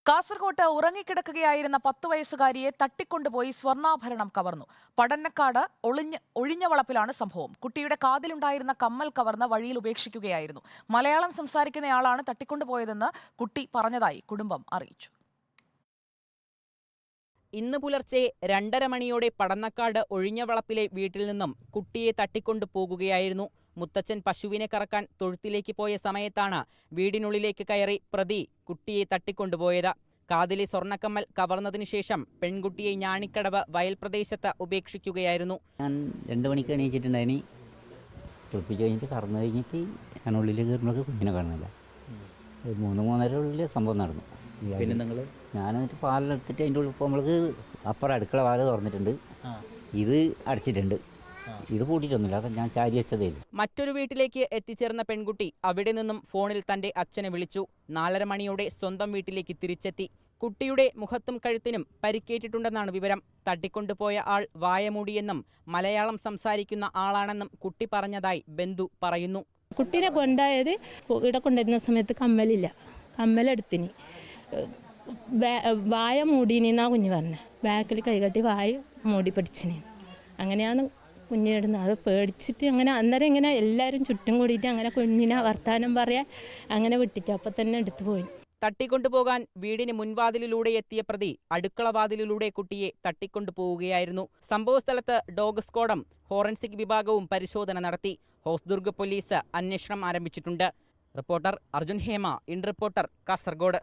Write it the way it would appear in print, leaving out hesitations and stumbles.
കാസർകോട്ട് ഉറങ്ങിക്കിടക്കുകയായിരുന്ന 10 വയസ്സുകാരിയെ തട്ടിക്കൊണ്ടുപോയി സ്വർണ്ണാഭരണം കവർന്നു. പടന്നക്കാട് ഒഴിഞ്ഞവളപ്പിലാണ് സംഭവം. കുട്ടിയുടെ കാതിലുണ്ടായിരുന്ന കമ്മൽ കവർന്ന് വഴിയിൽ ഉപേക്ഷിക്കുകയായിരുന്നു. മലയാളം സംസാരിക്കുന്നയാളാണ് തട്ടിക്കൊണ്ടുപോയതെന്ന് കുട്ടി പറഞ്ഞതായി കുടുംബം അറിയിച്ചു. ഇന്ന് പുലർച്ചെ 2:30 മണിയോടെ പടന്നക്കാട് ഒഴിഞ്ഞവളപ്പിലെ വീട്ടിൽ നിന്നും കുട്ടിയെ തട്ടിക്കൊണ്ടു പോകുകയായിരുന്നു. മുത്തച്ഛൻ പശുവിനെ കറക്കാൻ തൊഴുത്തിലേക്ക് പോയ സമയത്താണ് വീടിനുള്ളിലേക്ക് കയറി പ്രതി കുട്ടിയെ തട്ടിക്കൊണ്ടുപോയത്. കാതിലെ സ്വർണ്ണക്കമ്മൽ കവർന്നതിനു ശേഷം പെൺകുട്ടിയെ ഞാണിക്കടവ് വയൽ പ്രദേശത്ത് ഉപേക്ഷിക്കുകയായിരുന്നു. ഞാൻ 2 മണിക്ക് എണീച്ചിട്ടുണ്ടായിനി. കുളിപ്പിച്ച് കഴിഞ്ഞിട്ട് കറന്നു കഴിഞ്ഞിട്ട് ഞാൻ ഉള്ളിൽ കയറുമ്പോൾ കുഞ്ഞിനെ കാണുന്നില്ല. 3-3:30 ഉള്ളിൽ സംഭവം നടന്നു. പിന്നെ നിങ്ങൾ ഞാനെന്നിട്ട് പാലെടുത്തിട്ട് അതിൻ്റെ ഉള്ളിൽ ഇപ്പോൾ നമ്മൾക്ക് അപ്പുറം അടുക്കള വാല് തുറന്നിട്ടുണ്ട്, ഇത് അടച്ചിട്ടുണ്ട്, ഇത് പൂട്ടിയിട്ടൊന്നുമില്ല. അപ്പം ഞാൻ ചാരി വെച്ചതേ. മറ്റൊരു വീട്ടിലേക്ക് എത്തിച്ചേർന്ന പെൺകുട്ടി അവിടെ നിന്നും ഫോണിൽ തന്റെ അച്ഛനെ വിളിച്ചു. 4:30 മണിയോടെ സ്വന്തം വീട്ടിലേക്ക് തിരിച്ചെത്തി. കുട്ടിയുടെ മുഖത്തും കഴുത്തിനും പരിക്കേറ്റിട്ടുണ്ടെന്നാണ് വിവരം. തട്ടിക്കൊണ്ടുപോയ ആൾ വായമൂടിയെന്നും മലയാളം സംസാരിക്കുന്ന ആളാണെന്നും കുട്ടി പറഞ്ഞതായി ബന്ധു പറയുന്നു. കുട്ടീനെ കൊണ്ടായത് ഇവിടെ കൊണ്ടുവരുന്ന സമയത്ത് കമ്മലെടുത്തിനി, വായ മൂടീനാ കുഞ്ഞ് പറഞ്ഞത്. ബാക്കിൽ കൈകട്ടി വായ മൂടി പിടിച്ചിനി. അങ്ങനെയാണ് കുഞ്ഞിടുന്നത്. അത് പേടിച്ചിട്ട് അങ്ങനെ അന്നേരം ഇങ്ങനെ എല്ലാവരും ചുറ്റും കൂടിയിട്ട് അങ്ങനെ കുഞ്ഞിനെ വർത്താനം പറയാൻ അങ്ങനെ വിട്ടിട്ട് അപ്പം തന്നെ എടുത്തു പോയി. തട്ടിക്കൊണ്ടുപോകാൻ വീടിന് മുൻവാതിലിലൂടെ എത്തിയ പ്രതി അടുക്കള വാതിലിലൂടെ കുട്ടിയെ തട്ടിക്കൊണ്ടുപോവുകയായിരുന്നു. സംഭവസ്ഥലത്ത് ഡോഗ് സ്ക്വാഡും ഫോറൻസിക് വിഭാഗവും പരിശോധന നടത്തി. ഹോസ്ദുർഗ് പോലീസ് അന്വേഷണം ആരംഭിച്ചിട്ടുണ്ട്. Reporter Arjun Hema, in reporter, Kasaragod.